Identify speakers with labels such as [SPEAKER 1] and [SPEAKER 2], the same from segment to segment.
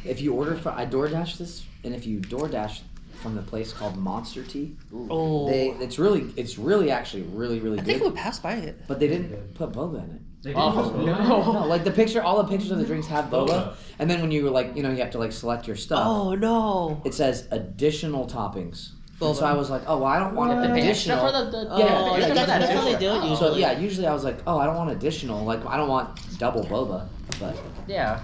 [SPEAKER 1] if you order I DoorDash this, and if you DoorDash from the place called Monster Tea, it's really actually really good.
[SPEAKER 2] I think we passed by it,
[SPEAKER 1] but they didn't put boba in it.
[SPEAKER 2] No,
[SPEAKER 1] like all the pictures of the drinks have boba, and then when you you have to select your stuff.
[SPEAKER 2] Oh no!
[SPEAKER 1] It says additional toppings. And so I was like, I don't want additional.
[SPEAKER 2] That's how they do it usually.
[SPEAKER 1] So usually I was like, I don't want additional. I don't want double boba, but
[SPEAKER 3] yeah.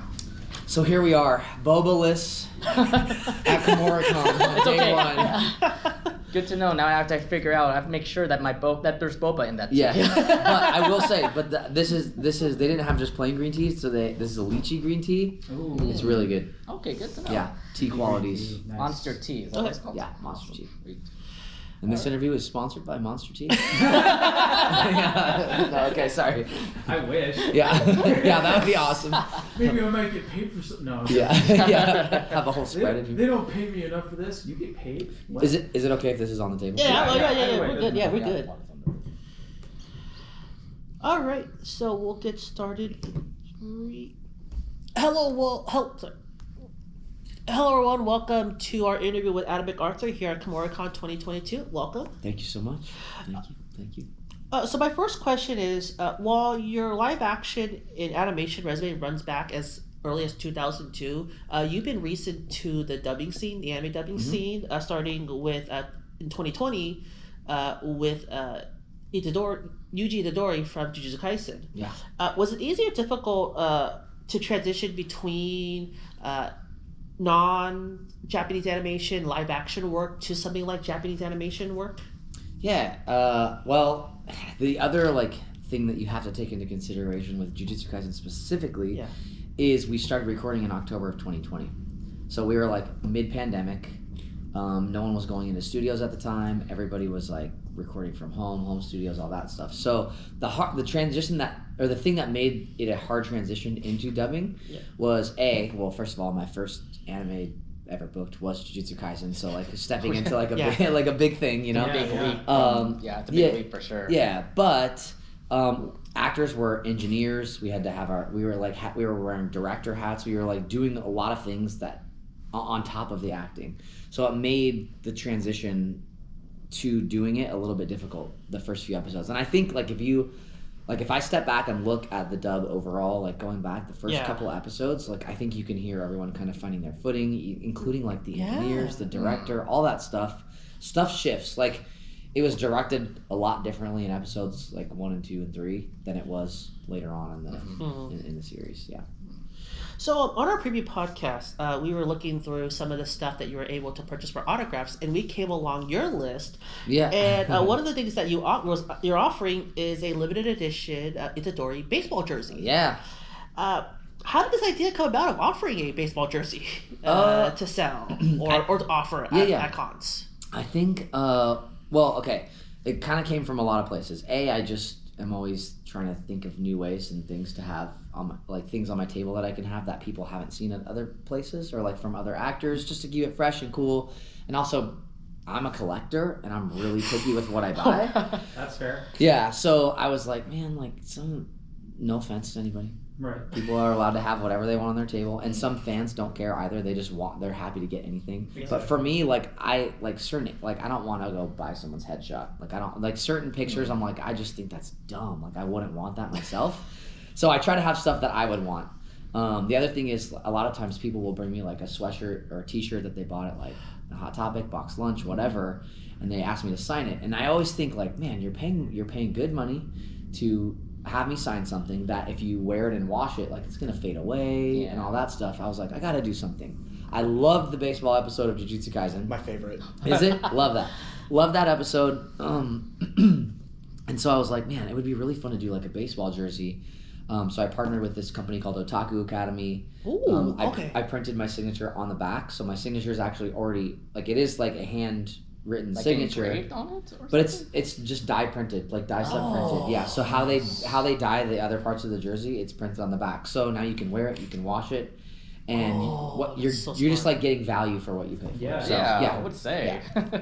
[SPEAKER 1] So here we are, boba-less at Kumoricon.
[SPEAKER 3] It's okay.
[SPEAKER 1] One.
[SPEAKER 3] Good to know. Now I have to figure out. I have to make sure that that there's boba in that tea.
[SPEAKER 1] Yeah, but I will say, this is they didn't have just plain green tea, so this is a lychee green tea.
[SPEAKER 3] Ooh.
[SPEAKER 1] It's really good.
[SPEAKER 3] Okay, good to know.
[SPEAKER 1] Yeah, tea qualities.
[SPEAKER 3] Nice. Monster Tea. Is that what it's called?
[SPEAKER 1] Yeah, Monster Tea. And this interview is sponsored by Monster Tea. No, okay, sorry.
[SPEAKER 4] I wish.
[SPEAKER 1] Yeah, that would be awesome.
[SPEAKER 4] Maybe I might get paid for something. No.
[SPEAKER 1] Yeah. Have a whole spread.
[SPEAKER 4] They don't pay me enough for this. You get paid. What?
[SPEAKER 1] Is it okay if this is on the table?
[SPEAKER 2] Yeah,
[SPEAKER 4] Anyway,
[SPEAKER 2] we're good. Yeah, we're good. All right, so we'll get started. Hello everyone, welcome to our interview with Adam McArthur here at Kumoricon 2022. Welcome.
[SPEAKER 1] Thank you so much. Thank you.
[SPEAKER 2] So my first question is, while your live action in animation resume runs back as early as 2002, you've been recent to the dubbing scene, the anime dubbing scene, starting with, in 2020, with Yuji Itadori from Jujutsu Kaisen.
[SPEAKER 1] Yeah.
[SPEAKER 2] Was it easy or difficult to transition between non-Japanese animation live action work to something like Japanese animation work?
[SPEAKER 1] Yeah, well, the other thing that you have to take into consideration with Jujutsu Kaisen specifically is we started recording in October of 2020. So we were mid-pandemic. No one was going into studios at the time. Everybody was recording from home studios, all that stuff. So the transition the thing that made it a hard transition into dubbing was first of all, my first anime ever booked was Jujutsu Kaisen. So stepping into a big thing, you know.
[SPEAKER 3] Big leap. It's a big leap for sure.
[SPEAKER 1] Yeah, but actors were engineers. We had to have we were wearing director hats. We were doing a lot of things that on top of the acting. So it made the transition to doing it a little bit difficult the first few episodes. And I think if I step back and look at the dub overall, going back the first couple of episodes, I think you can hear everyone kind of finding their footing, including the engineers, the director, all that stuff. Stuff shifts. It was directed a lot differently in episodes 1 and 2 and 3 than it was later on in the series. Yeah.
[SPEAKER 2] So on our preview podcast, we were looking through some of the stuff that you were able to purchase for autographs, and we came along your list.
[SPEAKER 1] Yeah.
[SPEAKER 2] And one of the things that you're offering is a limited edition Itadori baseball jersey.
[SPEAKER 1] Yeah.
[SPEAKER 2] How did this idea come about of offering a baseball jersey to sell or to offer at cons?
[SPEAKER 1] I think, okay, it kind of came from a lot of places. I just am always trying to think of new ways and things to have things on my table that I can have that people haven't seen at other places or from other actors, just to keep it fresh and cool. And also, I'm a collector and I'm really picky with what I buy.
[SPEAKER 4] That's fair.
[SPEAKER 1] Yeah, so I was no offense to anybody.
[SPEAKER 4] Right.
[SPEAKER 1] People are allowed to have whatever they want on their table, and some fans don't care either. They just they're happy to get anything. Exactly. But for me, I don't want to go buy someone's headshot. I don't certain pictures. I'm I just think that's dumb. I wouldn't want that myself. So I try to have stuff that I would want. The other thing is a lot of times people will bring me a sweatshirt or a t-shirt that they bought at the Hot Topic, Box Lunch, whatever, and they ask me to sign it. And I always think man, you're paying good money to have me sign something that if you wear it and wash it, it's gonna fade away and all that stuff. I was I gotta do something. I love the baseball episode of Jujutsu Kaisen.
[SPEAKER 2] My favorite.
[SPEAKER 1] Is it? Love that episode. And so I was man, it would be really fun to do a baseball jersey. So I partnered with this company called Otaku Academy.
[SPEAKER 2] Ooh, okay.
[SPEAKER 1] I printed my signature on the back, so my signature is actually already it is a hand written signature,
[SPEAKER 3] on it or
[SPEAKER 1] but it's just dye printed, dye set printed. Yeah. So how they dye the other parts of the jersey, it's printed on the back. So now you can wear it, you can wash it, and you're just getting value for what you pay for.
[SPEAKER 4] Yeah.
[SPEAKER 1] So,
[SPEAKER 3] I would say.
[SPEAKER 1] Yeah.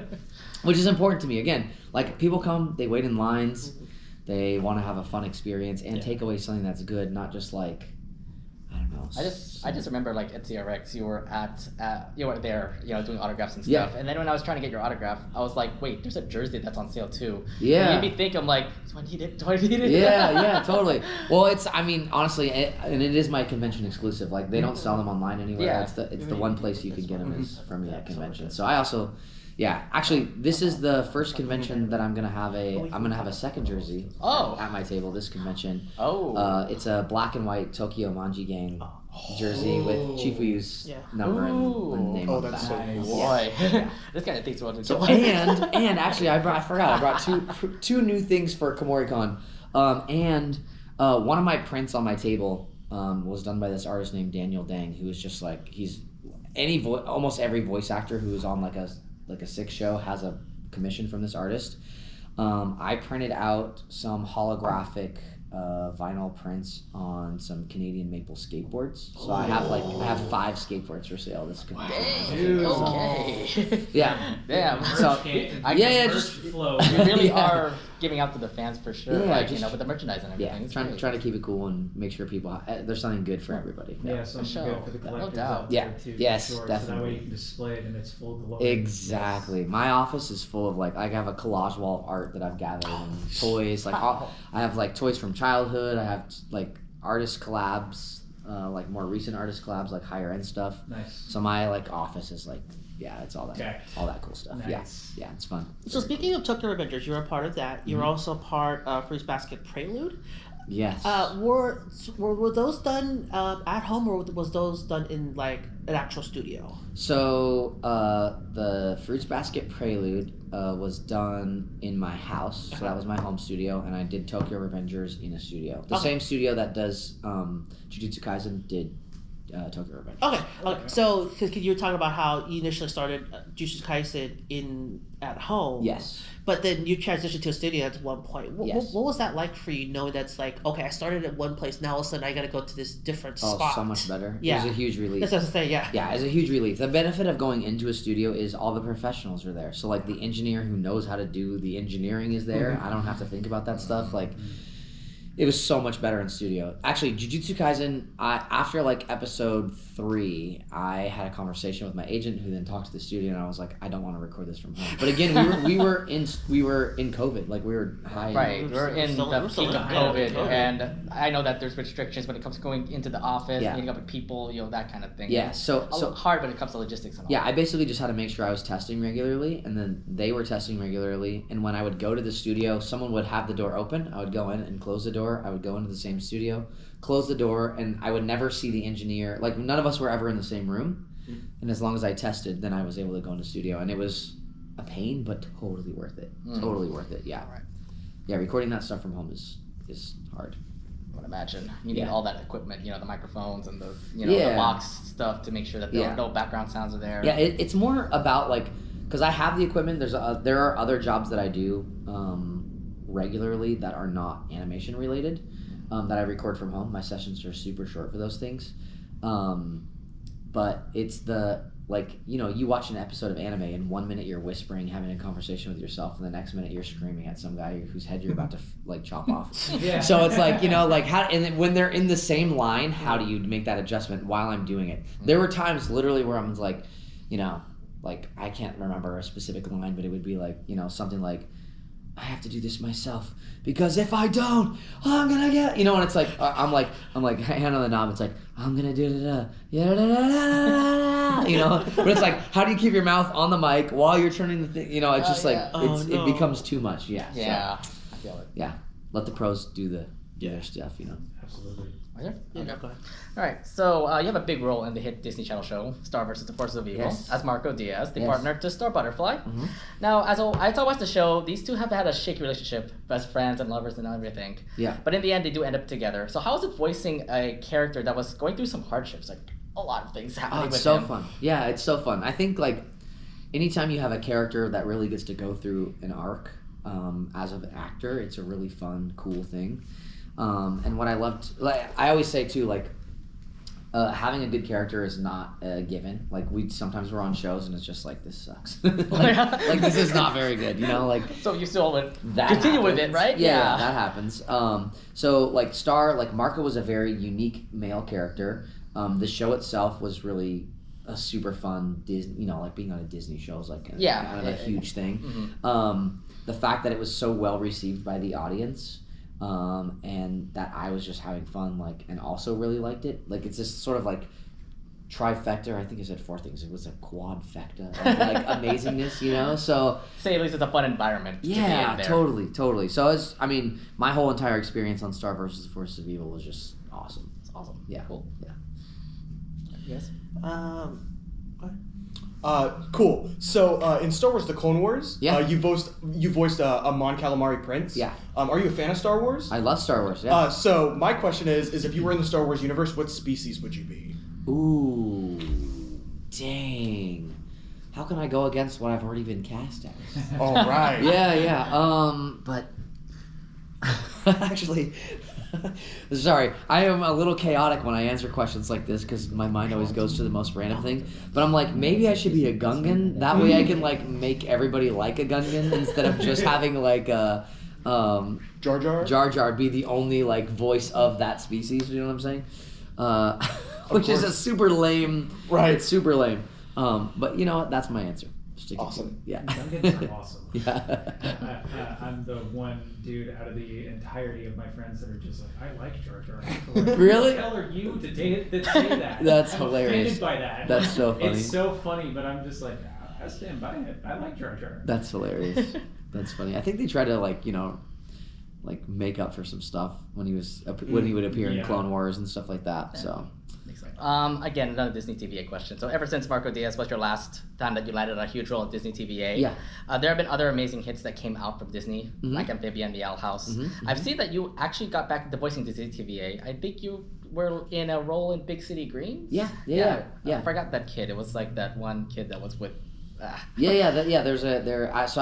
[SPEAKER 1] Which is important to me. Again, people come, they wait in lines, they want to have a fun experience and take away something that's good, not just I don't else.
[SPEAKER 3] I just remember like at CRX you were there, doing autographs and stuff.
[SPEAKER 1] Yeah.
[SPEAKER 3] And then when I was trying to get your autograph, I was like, wait, there's a jersey that's on sale too.
[SPEAKER 1] Yeah.
[SPEAKER 3] It made me think, I'm like, do I need it?
[SPEAKER 1] Yeah, totally. Well, honestly, and it is my convention exclusive. Like, they don't sell them online anywhere.
[SPEAKER 3] Yeah.
[SPEAKER 1] It's the one place you can get them is from me at convention. So I also, actually, this is the first convention that I'm gonna have a second jersey at my table. This convention. It's a black and white Tokyo Manji Gang jersey with Chifuyu's number and name on the back.
[SPEAKER 5] So cool.
[SPEAKER 3] Boy, this kind of thinks what to
[SPEAKER 1] So
[SPEAKER 3] do.
[SPEAKER 1] and actually, I brought two new things for Kumoricon. One of my prints on my table was done by this artist named Daniel Dang, who is just like almost every voice actor who is on like a 6 show has a commission from this artist. I printed out some holographic vinyl prints on some Canadian maple skateboards. So I have 5 skateboards for sale. This could
[SPEAKER 4] Dude.
[SPEAKER 3] Okay.
[SPEAKER 1] Yeah.
[SPEAKER 3] Damn.
[SPEAKER 1] So
[SPEAKER 4] Just flow.
[SPEAKER 3] We really are giving out to the fans for sure.
[SPEAKER 1] Yeah,
[SPEAKER 3] with the merchandise and everything.
[SPEAKER 1] Yeah,
[SPEAKER 3] It's
[SPEAKER 1] trying
[SPEAKER 3] great.
[SPEAKER 1] to keep it cool and make sure people there's something good for everybody.
[SPEAKER 4] Yeah, something
[SPEAKER 3] sure.
[SPEAKER 4] good for the
[SPEAKER 3] No
[SPEAKER 4] collectors
[SPEAKER 3] doubt.
[SPEAKER 4] out there
[SPEAKER 1] Yeah.
[SPEAKER 4] too.
[SPEAKER 1] Yes,
[SPEAKER 4] for sure. So that way
[SPEAKER 1] definitely.
[SPEAKER 4] you can display it in its full glory.
[SPEAKER 1] Exactly. My office is full of I have a collage wall of art that I've gathered and toys. I have like toys from childhood. I have like artist collabs, like more recent artist collabs, like higher end stuff.
[SPEAKER 4] Nice.
[SPEAKER 1] So my office is it's all that
[SPEAKER 4] Decked.
[SPEAKER 1] all that cool stuff.
[SPEAKER 4] Nice.
[SPEAKER 1] Yeah, it's fun.
[SPEAKER 2] So speaking of Tokyo Revengers, you're a part of that. You're also part of Fruits Basket Prelude.
[SPEAKER 1] Yes.
[SPEAKER 2] Were those done at home, or was those done in like an actual studio?
[SPEAKER 1] So the Fruits Basket Prelude was done in my house. So that was my home studio, and I did Tokyo Revengers in a studio. The same studio that does Jujutsu Kaisen did Tokyo Revengers.
[SPEAKER 2] Okay. So because you were talking about how you initially started Jujutsu Kaisen at home.
[SPEAKER 1] Yes.
[SPEAKER 2] But then you transitioned to a studio at one point.
[SPEAKER 1] Yes.
[SPEAKER 2] What was that like for you, knowing that's like, okay, I started at one place, now all of a sudden I got to go to this different spot?
[SPEAKER 1] So much better.
[SPEAKER 2] Yeah.
[SPEAKER 1] It was a huge relief.
[SPEAKER 2] That's what I was saying, yeah.
[SPEAKER 1] Yeah, it's a huge relief. The benefit of going into a studio is all the professionals are there. So like the engineer who knows how to do the engineering is there. I don't have to think about that stuff. Like, it was so much better in studio. Actually, Jujutsu Kaisen, after like episode 3, I had a conversation with my agent who then talked to the studio, and I was like, I don't want to record this from home. But again, we were in COVID, like we were high.
[SPEAKER 3] Right, we're in the peak of
[SPEAKER 2] COVID.
[SPEAKER 3] COVID, and I know that there's restrictions when it comes to going into the office,
[SPEAKER 1] Yeah.
[SPEAKER 3] meeting up with people, that kind of thing.
[SPEAKER 1] Yeah,
[SPEAKER 3] It's
[SPEAKER 1] so
[SPEAKER 3] hard when it comes to logistics and all.
[SPEAKER 1] yeah, I basically just had to make sure I was testing regularly, and then they were testing regularly. And when I would go to the studio, someone would have the door open. I would go in and close the door. I would go into the same studio, close the door, and I would never see the engineer. Like, none of us were ever in the same room. And as long as I tested, then I was able to go into studio. And it was a pain, but totally worth it. Totally worth it, yeah.
[SPEAKER 3] Right.
[SPEAKER 1] Yeah, recording that stuff from home is hard.
[SPEAKER 3] I would imagine. You need
[SPEAKER 1] Yeah.
[SPEAKER 3] all that equipment, the microphones and the
[SPEAKER 1] Yeah.
[SPEAKER 3] the box stuff to make sure that no background sounds are there.
[SPEAKER 1] Yeah, it's more about because I have the equipment. There are other jobs that I do regularly that are not animation related that I record from home. My sessions are super short for those things, but it's you watch an episode of anime and 1 minute you're whispering, having a conversation with yourself, and the next minute you're screaming at some guy whose head you're about to chop off.
[SPEAKER 4] Yeah.
[SPEAKER 1] So it's how, and then when they're in the same line, how do you make that adjustment while I'm doing it? There were times literally where I was like, I can't remember a specific line, but it would be something like, I have to do this myself because if I don't, I'm gonna get, and it's like I'm like hand on the knob. It's like I'm gonna do but it's like, how do you keep your mouth on the mic while you're turning the thing? It's just it becomes too much. Yeah.
[SPEAKER 3] Yeah. I feel it.
[SPEAKER 1] Yeah. Let the pros do their stuff.
[SPEAKER 4] Absolutely.
[SPEAKER 3] Are there?
[SPEAKER 2] Yeah,
[SPEAKER 3] Okay.
[SPEAKER 2] go ahead.
[SPEAKER 3] All right, so you have a big role in the hit Disney Channel show, Star vs. the Forces of Evil,
[SPEAKER 1] Yes.
[SPEAKER 3] as Marco Diaz, the
[SPEAKER 1] Yes.
[SPEAKER 3] partner to Star Butterfly. Now, as I watched the show, these two have had a shaky relationship, best friends and lovers and everything.
[SPEAKER 1] Yeah.
[SPEAKER 3] But in the end, they do end up together. So how is it voicing a character that was going through some hardships, like a lot of things happening
[SPEAKER 1] It's
[SPEAKER 3] with
[SPEAKER 1] so
[SPEAKER 3] him?
[SPEAKER 1] fun. Yeah, it's so fun. I think anytime you have a character that really gets to go through an arc as an actor, it's a really fun, cool thing. And what I loved, I always say too, having a good character is not a given. Sometimes we're on shows and it's just this sucks. This is not very good,
[SPEAKER 3] So you still would
[SPEAKER 1] that
[SPEAKER 3] continue with
[SPEAKER 1] happens.
[SPEAKER 3] it, right?
[SPEAKER 1] Yeah, that happens. So Star, Marco was a very unique male character. The show itself was really a super fun Disney, like being on a Disney show is like kind of a huge thing.
[SPEAKER 3] Mm-hmm.
[SPEAKER 1] The fact that it was so well received by the audience, and that I was just having fun, and also really liked it. Like, it's this sort of trifecta. I think I said 4 things. It was a quadfecta of amazingness, So
[SPEAKER 3] say at least it's a fun environment. To be in there.
[SPEAKER 1] Totally. So my whole entire experience on Star vs. the Forces of Evil was just awesome.
[SPEAKER 3] It's awesome.
[SPEAKER 1] Yeah.
[SPEAKER 3] Cool.
[SPEAKER 1] Yeah.
[SPEAKER 3] Yes.
[SPEAKER 5] Cool. So in Star Wars: The Clone Wars, you voiced a Mon Calamari Prince.
[SPEAKER 1] Yeah.
[SPEAKER 5] Are you a fan of Star Wars?
[SPEAKER 1] I love Star Wars. Yeah.
[SPEAKER 5] So my question is if you were in the Star Wars universe, what species would you be?
[SPEAKER 1] Ooh, dang. How can I go against what I've already been cast as?
[SPEAKER 5] All right.
[SPEAKER 1] Yeah. But actually, sorry, I am a little chaotic when I answer questions like this because my mind always goes to the most random thing. But I'm like, maybe I should be a Gungan. That way I can make everybody like a Gungan instead of just having a
[SPEAKER 5] Jar Jar?
[SPEAKER 1] Jar Jar be the only voice of that species. You know what I'm saying? Which is a super lame.
[SPEAKER 5] Right.
[SPEAKER 1] It's super lame. But you know what? That's my answer.
[SPEAKER 5] Awesome.
[SPEAKER 1] Yeah.
[SPEAKER 4] Gungans are awesome.
[SPEAKER 1] Yeah.
[SPEAKER 4] I'm the one dude out of the entirety of my friends that are just like, I like Jar Jar.
[SPEAKER 1] Really?
[SPEAKER 4] Who the hell are you to say that?
[SPEAKER 1] That's
[SPEAKER 4] I'm
[SPEAKER 1] hilarious.
[SPEAKER 4] offended by that.
[SPEAKER 1] That's so funny.
[SPEAKER 4] It's so funny, but I'm just like, I stand by it. I like Jar Jar.
[SPEAKER 1] That's hilarious. That's funny. I think they try to make up for some stuff when he would appear in Clone Wars and stuff like that. So.
[SPEAKER 3] Again, another Disney TVA question. So ever since Marco Diaz was your last time that you landed a huge role in Disney TVA, there have been other amazing hits that came out from Disney, like Amphibian, The Owl House. I've seen that you actually got back into voicing Disney TVA. I think you were in a role in Big City Greens.
[SPEAKER 1] Yeah.
[SPEAKER 3] I forgot that kid. It was like that one kid that was with.
[SPEAKER 1] So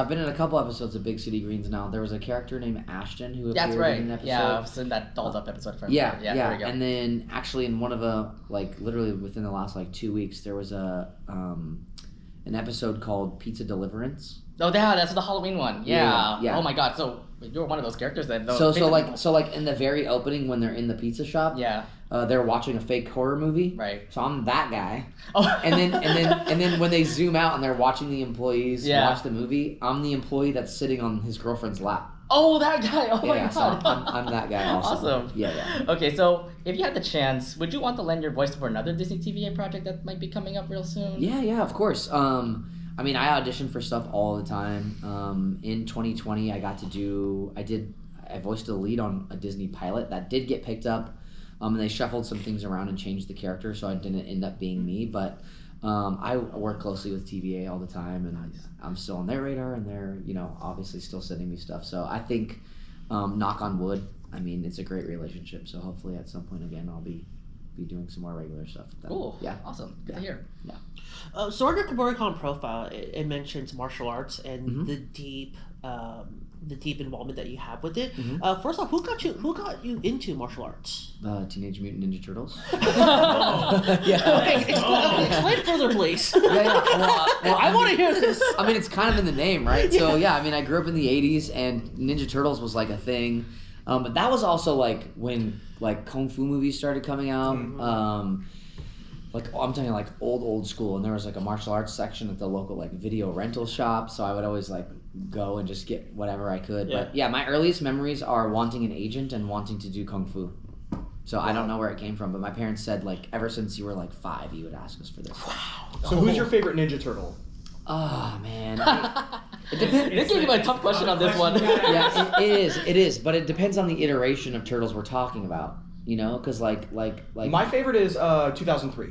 [SPEAKER 1] I've been in a couple episodes of Big City Greens now. There was a character named Ashton who appeared
[SPEAKER 3] That's right.
[SPEAKER 1] in an episode.
[SPEAKER 3] Yeah, I was in that dolled up episode from
[SPEAKER 1] Yeah.
[SPEAKER 3] There we go.
[SPEAKER 1] And then actually in one of literally within the last 2 weeks, there was an episode called Pizza Deliverance.
[SPEAKER 3] Oh, that's the Halloween one. Yeah.
[SPEAKER 1] Yeah.
[SPEAKER 3] Oh my God. So you're one of those characters then.
[SPEAKER 1] So in the very opening when they're in the pizza shop.
[SPEAKER 3] Yeah.
[SPEAKER 1] They're watching a fake horror movie.
[SPEAKER 3] Right.
[SPEAKER 1] So I'm that guy.
[SPEAKER 3] Oh.
[SPEAKER 1] and then when they zoom out and they're watching the employees watch the movie, I'm the employee that's sitting on his girlfriend's lap.
[SPEAKER 3] Oh, that guy. Oh my God.
[SPEAKER 1] So I'm that guy also.
[SPEAKER 3] Awesome.
[SPEAKER 1] Yeah.
[SPEAKER 3] Okay, so if you had the chance, would you want to lend your voice for another Disney TVA project that might be coming up real soon?
[SPEAKER 1] Yeah, of course. I audition for stuff all the time. In 2020, I voiced the lead on a Disney pilot that did get picked up. And they shuffled some things around and changed the character, so I didn't end up being me. But I work closely with TVA all the time, and I'm still on their radar, and they're obviously still sending me stuff. So I think, knock on wood, it's a great relationship. So hopefully at some point again, I'll be doing some more regular stuff with them.
[SPEAKER 3] Cool.
[SPEAKER 1] Yeah.
[SPEAKER 3] Awesome. Good to hear.
[SPEAKER 1] Yeah.
[SPEAKER 2] So on your Kumoricon profile, it mentions martial arts and the deep involvement that you have with it. First off, who got you into martial arts?
[SPEAKER 1] Teenage Mutant Ninja Turtles.
[SPEAKER 2] Okay, explain further, please.
[SPEAKER 1] Well,
[SPEAKER 2] I want to hear this.
[SPEAKER 1] It's kind of in the name, right? So I grew up in the 80s, and Ninja Turtles was a thing. But that was also when Kung Fu movies started coming out. I'm talking old school, and there was a martial arts section at the local video rental shop, so I would always go and just get whatever I could. But my earliest memories are wanting an agent and wanting to do Kung Fu. So I don't know where it came from, but my parents said ever since you were 5, you would ask us for this.
[SPEAKER 2] Wow.
[SPEAKER 5] So who's your favorite Ninja Turtle?
[SPEAKER 1] Oh man.
[SPEAKER 3] It depends. This gave me a tough question on this one.
[SPEAKER 1] Yeah, it is, but it depends on the iteration of turtles we're talking about. Because
[SPEAKER 5] my favorite is 2003.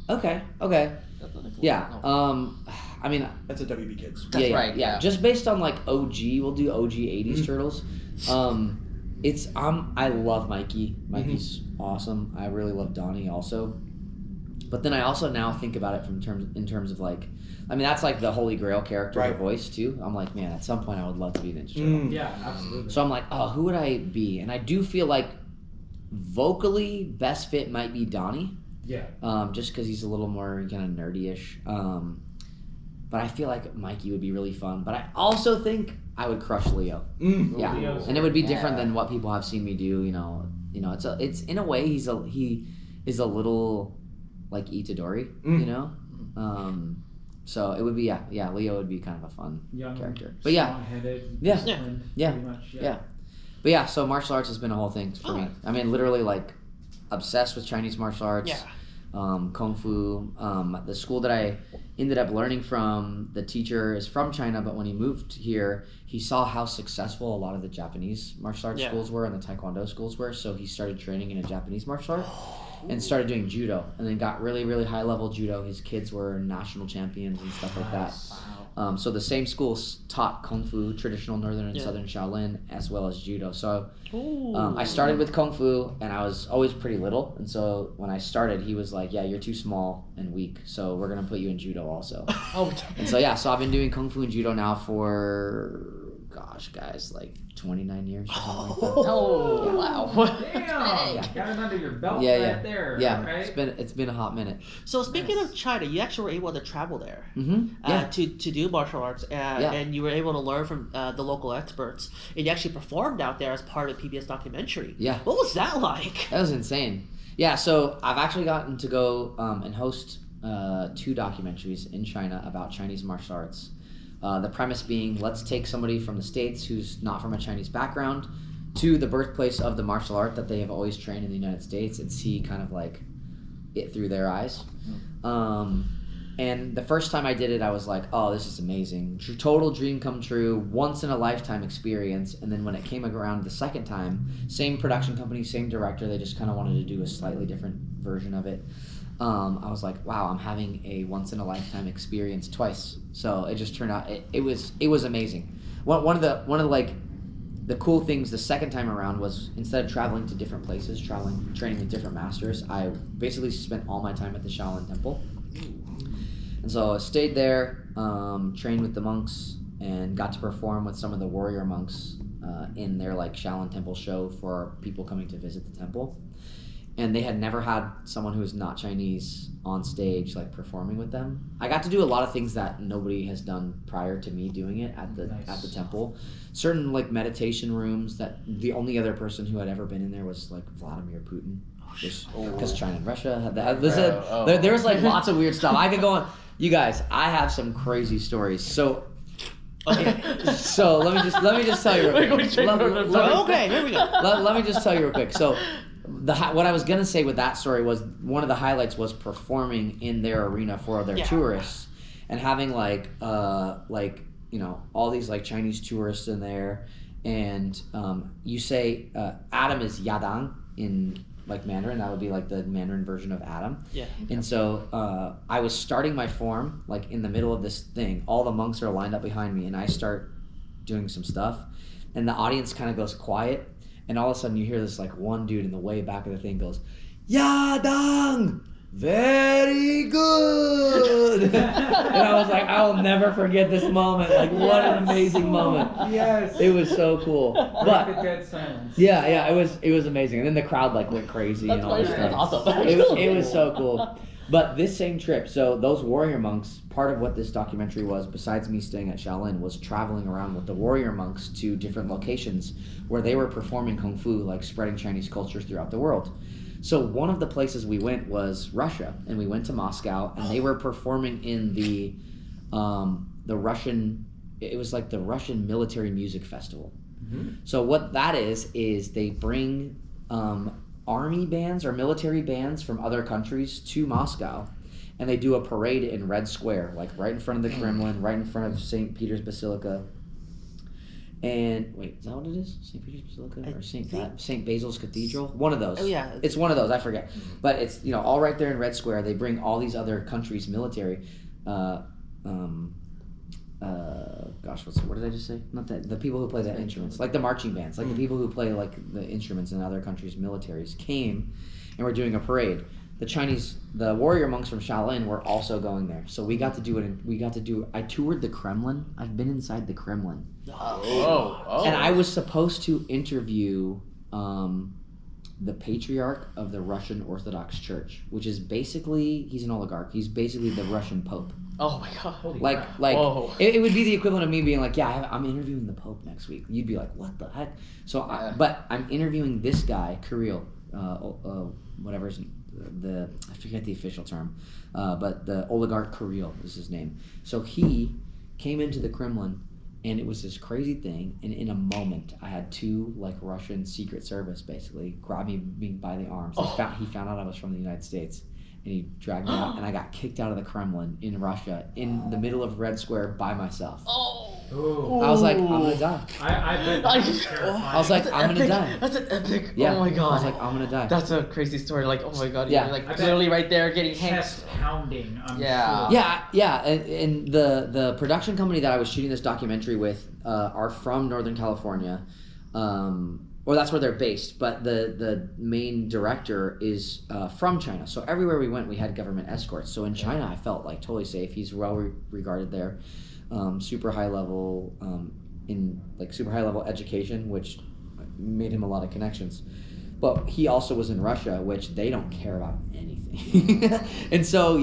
[SPEAKER 1] Okay. Yeah.
[SPEAKER 5] That's a WB Kids.
[SPEAKER 3] That's right. Yeah.
[SPEAKER 1] Just based on OG, we'll do OG 80s turtles. I love Mikey. Mikey's awesome. I really love Donnie also. But then I also now think about it in terms of that's the holy grail character to voice too. I'm man, at some point I would love to be a Ninja Turtle.
[SPEAKER 4] Yeah, absolutely.
[SPEAKER 1] So I'm who would I be? And I do feel vocally best fit might be Donnie.
[SPEAKER 4] Yeah.
[SPEAKER 1] Just because he's a little more kind of nerdy-ish. But I feel Mikey would be really fun. But I also think I would crush Leo. Yeah,
[SPEAKER 4] Leo's
[SPEAKER 1] and it would be different than what people have seen me do. It's in a way he is a little like Itadori, you know. So it would be Leo would be kind of a fun character. But
[SPEAKER 4] disciplined,
[SPEAKER 1] yeah.
[SPEAKER 4] pretty much,
[SPEAKER 1] But yeah, so martial arts has been a whole thing for me. I mean, literally like obsessed with Chinese martial arts.
[SPEAKER 2] Yeah.
[SPEAKER 1] Kung Fu. The school that I ended up learning from, the teacher is from China, but when he moved here, he saw how successful a lot of the Japanese martial arts schools were and the Taekwondo schools were, so he started training in a Japanese martial art and started doing Judo, and then got really, really high level Judo. His kids were national champions and stuff like that. So the same schools taught Kung Fu, traditional Northern and Southern Shaolin, as well as Judo. So I started with Kung Fu, and I was always pretty little. And so when I started, he was like, yeah, you're too small and weak, so we're going to put you in Judo also. And so, so I've been doing Kung Fu and Judo now for, guys, like 29 years or something like that.
[SPEAKER 3] Oh, wow.
[SPEAKER 4] Damn. Got it under your belt right there.
[SPEAKER 1] Yeah,
[SPEAKER 4] right?
[SPEAKER 1] it's been a hot minute.
[SPEAKER 2] So speaking of China, you actually were able to travel there to do martial arts, and you were able to learn from the local experts, and you actually performed out there as part of the PBS documentary. Yeah. What was that like?
[SPEAKER 1] That was insane. Yeah, so I've actually gotten to go and host 2 documentaries in China about Chinese martial arts. The premise being, let's take somebody from the States who's not from a Chinese background to the birthplace of the martial art that they have always trained in the United States and see kind of like it through their eyes. And the first time I did it, I was like, oh, this is amazing. Total dream come true, once in a lifetime experience. And then when it came around the second time, same production company, same director, they just kind of wanted to do a slightly different version of it. I was like, wow, I'm having a once in a lifetime experience twice. So it just turned out it was amazing. One of the like the cool things the second time around was, instead of traveling to different places, training with different masters, I basically spent all my time at the Shaolin Temple. And so I stayed there, trained with the monks, and got to perform with some of the warrior monks in their like Shaolin Temple show for people coming to visit the temple. And they had never had someone who was not Chinese on stage, like performing with them. I got to do a lot of things that nobody has done prior to me doing it at the temple. Certain like meditation rooms that the only other person who had ever been in there was like Vladimir Putin, because China and Russia had that. There was like lots of weird stuff. I could go on. You guys, I have some crazy stories. So. Okay, so let me just tell you real quick.
[SPEAKER 2] Okay, here we go.
[SPEAKER 1] Let me just tell you real quick. So. What I was gonna say with that story was, one of the highlights was performing in their arena for their tourists, and having like all these like Chinese tourists in there, and you say Adam is Yadang in like Mandarin. That would be like the Mandarin version of Adam. Yeah. And so I was starting my form like in the middle of this thing. All the monks are lined up behind me, and I start doing some stuff, and the audience kind of goes quiet. And all of a sudden you hear this like one dude in the way back of the thing goes, Yadang, very good. And I was like, I will never forget this moment. Like, what an amazing moment.
[SPEAKER 4] Yes.
[SPEAKER 1] It was so cool. But
[SPEAKER 4] the dead silence.
[SPEAKER 1] Yeah, it was amazing. And then the crowd like went crazy and all this stuff.
[SPEAKER 3] That's awesome.
[SPEAKER 1] It was so cool. But this same trip, so those warrior monks, part of what this documentary was, besides me staying at Shaolin, was traveling around with the warrior monks to different locations where they were performing Kung Fu, like spreading Chinese culture throughout the world. So one of the places we went was Russia, and we went to Moscow, and they were performing in the Russian, it was like the Russian Military Music Festival. Mm-hmm. So what that is they bring army bands or military bands from other countries to Moscow, and they do a parade in Red Square, like right in front of the Kremlin, right in front of St. Peter's Basilica. And wait, is that what it is? St. Peter's Basilica or St. Basil's Cathedral? One of those. Oh yeah, it's one of those. I forget, but it's all right there in Red Square. They bring all these other countries' military. What did I just say? Not that the people who play the instruments, like the marching bands, like the people who play like the instruments in other countries' militaries came, and were doing a parade. The warrior monks from Shaolin were also going there, so we got to do it. I toured the Kremlin. I've been inside the Kremlin. Oh. And I was supposed to interview the patriarch of the Russian Orthodox Church, which is basically, he's an oligarch. He's basically the Russian Pope.
[SPEAKER 3] Oh my God!
[SPEAKER 1] It would be the equivalent of me being like, yeah, I'm interviewing the Pope next week. You'd be like, what the heck? So, but I'm interviewing this guy, Kirill, whatever's I forget the official term, but the oligarch Kirill is his name. So he came into the Kremlin, and it was this crazy thing. And in a moment, I had two like Russian Secret Service basically grab me by the arms. He found out I was from the United States. And he dragged me out, and I got kicked out of the Kremlin in Russia in the middle of Red Square by myself.
[SPEAKER 3] Ooh.
[SPEAKER 1] I was like, I'm gonna die.
[SPEAKER 4] I bet that's terrifying.
[SPEAKER 1] I was like, I'm gonna die.
[SPEAKER 3] That's an epic.
[SPEAKER 1] Yeah.
[SPEAKER 3] Oh my god.
[SPEAKER 1] I was like, I'm gonna die.
[SPEAKER 3] That's a crazy story. Like, oh my god.
[SPEAKER 1] Yeah.
[SPEAKER 3] You're like literally right there getting
[SPEAKER 4] chest pounding. I'm
[SPEAKER 3] Yeah.
[SPEAKER 4] sure.
[SPEAKER 1] Yeah. And the production company that I was shooting this documentary with are from Northern California. Or that's where they're based, but the main director is from China. So everywhere we went, we had government escorts. So in China, I felt like totally safe. He's well regarded there, super high level super high level education, which made him a lot of connections. But he also was in Russia, which they don't care about anything. And so,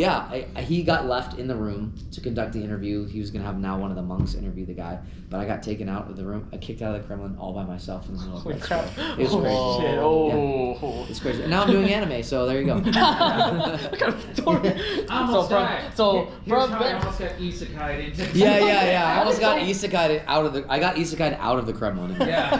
[SPEAKER 1] he got left in the room to conduct the interview. He was going to have now one of the monks interview the guy. But I got taken out of the room, kicked out of the Kremlin all by myself in the middle of Red Square. It was crazy.
[SPEAKER 3] Shit.
[SPEAKER 1] Yeah. It's crazy. And now I'm doing anime, so there you go.
[SPEAKER 4] I almost died. Here's how I almost got isekai'd into.
[SPEAKER 1] Yeah. I almost got isekai'd out of the Kremlin.
[SPEAKER 3] Yeah.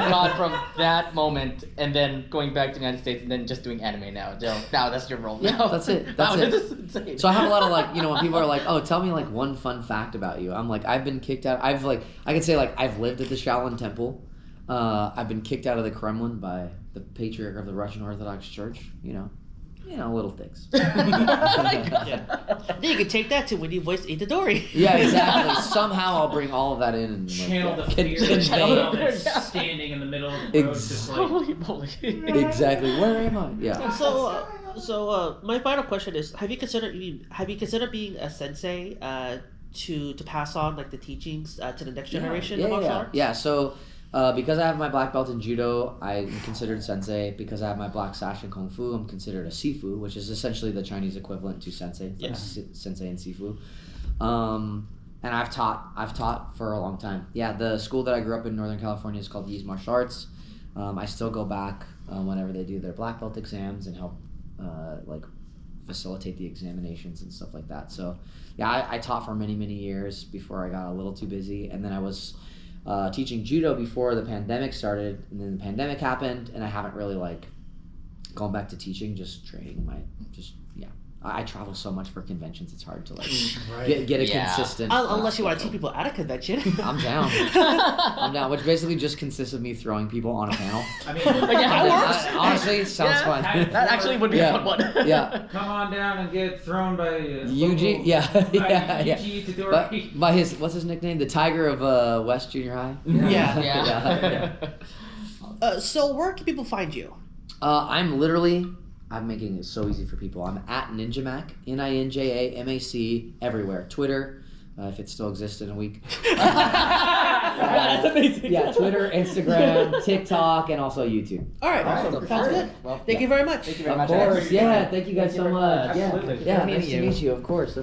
[SPEAKER 3] God, from that moment, and then going back to the United States, and then just doing anime now. Now that's your role.
[SPEAKER 1] Yeah, that's it. That's it.
[SPEAKER 3] This is insane.
[SPEAKER 1] So I have a lot of when people are like, "Oh, tell me one fun fact about you." I'm like, I've been kicked out. I can say I've lived at the Shaolin Temple. I've been kicked out of the Kremlin by the patriarch of the Russian Orthodox Church. Little things.
[SPEAKER 2] Yeah. Then you can take that to when you voiced Itadori.
[SPEAKER 1] Yeah, exactly. Somehow I'll bring all of that in and
[SPEAKER 4] channel the fear that's standing in the middle of the road, just like
[SPEAKER 1] exactly. Where am I? Yeah.
[SPEAKER 2] So my final question is: Have you considered being a sensei to pass on the teachings to the next generation of martial arts?
[SPEAKER 1] Yeah. So. Because I have my black belt in judo, I'm considered sensei. Because I have my black sash in kung fu, I'm considered a sifu, which is essentially the Chinese equivalent to sensei.
[SPEAKER 2] Yeah.
[SPEAKER 1] Sensei and sifu. And I've taught for a long time. Yeah, the school that I grew up in Northern California is called Yee's Martial Arts. I still go back whenever they do their black belt exams and help facilitate the examinations and stuff like that. So yeah, I taught for many years before I got a little too busy, and then I was teaching judo before the pandemic started, and then the pandemic happened, and I haven't really gone back to teaching, just training I travel so much for conventions, it's hard to get a consistent
[SPEAKER 2] unless you want to teach people at a convention.
[SPEAKER 1] I'm down, which basically just consists of me throwing people on a panel.
[SPEAKER 4] I mean,
[SPEAKER 2] that works.
[SPEAKER 1] Honestly, it sounds fun.
[SPEAKER 3] That actually would be a fun one.
[SPEAKER 1] Yeah.
[SPEAKER 4] Come on down and get thrown by
[SPEAKER 1] Yuji.
[SPEAKER 4] Yuji Itadori.
[SPEAKER 1] By what's his nickname? The Tiger of West Junior High.
[SPEAKER 2] Yeah. So where can people find you?
[SPEAKER 1] I'm making it so easy for people. I'm at NinjaMac, NinjaMac, everywhere. Twitter, if it still exists in a week.
[SPEAKER 2] That's amazing.
[SPEAKER 1] Yeah, Twitter, Instagram, TikTok, and also YouTube.
[SPEAKER 2] All right,
[SPEAKER 1] Awesome.
[SPEAKER 2] sounds good.
[SPEAKER 1] Well,
[SPEAKER 2] Thank you very much.
[SPEAKER 3] Thank you very
[SPEAKER 1] Of
[SPEAKER 3] much.
[SPEAKER 1] course, yeah. Thank you guys so much.
[SPEAKER 4] Absolutely.
[SPEAKER 1] Yeah, nice to meet you. Of course.